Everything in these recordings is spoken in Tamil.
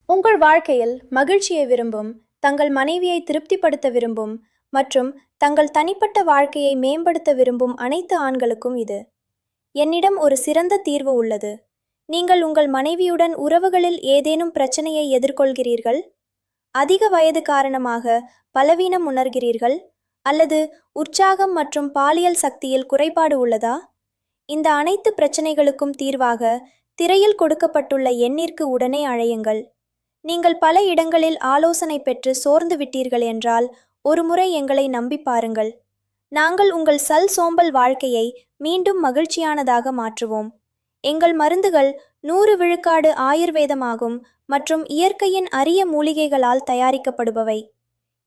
உங்கள் வாழ்க்கையில் மகிழ்ச்சியை விரும்பும், தங்கள் மனைவியை திருப்திப்படுத்த விரும்பும் மற்றும் தங்கள் தனிப்பட்ட வாழ்க்கையை மேம்படுத்த விரும்பும் அனைத்து ஆண்களுக்கும் இது. என்னிடம் ஒரு சிறந்த தீர்வு உள்ளது. நீங்கள் உங்கள் மனைவியுடன் உறவுகளில் ஏதேனும் பிரச்சனையை எதிர்கொள்கிறீர்கள்? அதிக வயது காரணமாக பலவீனம் உணர்கிறீர்கள்? அல்லது உற்சாகம் மற்றும் பாலியல் சக்தியில் குறைபாடு உள்ளதா? இந்த அனைத்து பிரச்சனைகளுக்கும் தீர்வாக திரையில் கொடுக்கப்பட்டுள்ள எண்ணிற்கு உடனே அழையுங்கள். நீங்கள் பல இடங்களில் ஆலோசனை பெற்று சோர்ந்து விட்டீர்கள் என்றால் ஒருமுறை எங்களை நம்பி பாருங்கள். நாங்கள் உங்கள் சோம்பல் வாழ்க்கையை மீண்டும் மகிழ்ச்சியானதாக மாற்றுவோம். எங்கள் மருந்துகள் 100 விழுக்காடு ஆயுர்வேதமாகும் மற்றும் இயற்கையின் அரிய மூலிகைகளால் தயாரிக்கப்படுபவை.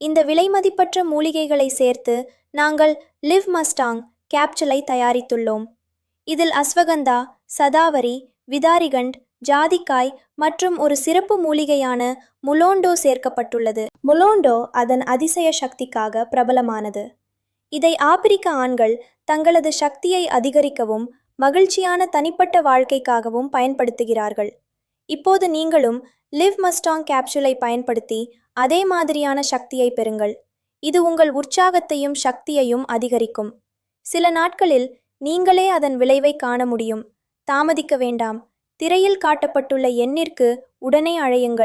இந்த விலைமதிப்பற்ற மூலிகைகளை சேர்த்து நாங்கள் லிவ் மஸ்டாங் கேப்சூலை தயாரித்துள்ளோம். இதில் அஸ்வகந்தா, சதாவரி, விதாரிகண்ட், ஜாதிக்காய் மற்றும் ஒரு சிறப்பு மூலிகையான முலோண்டோ சேர்க்கப்பட்டுள்ளது. முலோண்டோ அதன் அதிசய சக்திக்காக பிரபலமானது. இதை ஆப்பிரிக்க ஆண்கள் தங்களது சக்தியை அதிகரிக்கவும் மகிழ்ச்சியான தனிப்பட்ட வாழ்க்கைக்காகவும் பயன்படுத்துகிறார்கள். இப்போது நீங்களும் லிவ் மஸ்டாங் கேப்சூலை பயன்படுத்தி அதே மாதிரியான சக்தியை பெறுங்கள். இது உங்கள் உற்சாகத்தையும் சக்தியையும் அதிகரிக்கும். சில நாட்களில் நீங்களே அதன் விளைவை காண முடியும். தாமதிக்க வேண்டாம். திரையில் காட்டப்பட்டுள்ள எண்ணிற்கு உடனே அழையுங்கள்.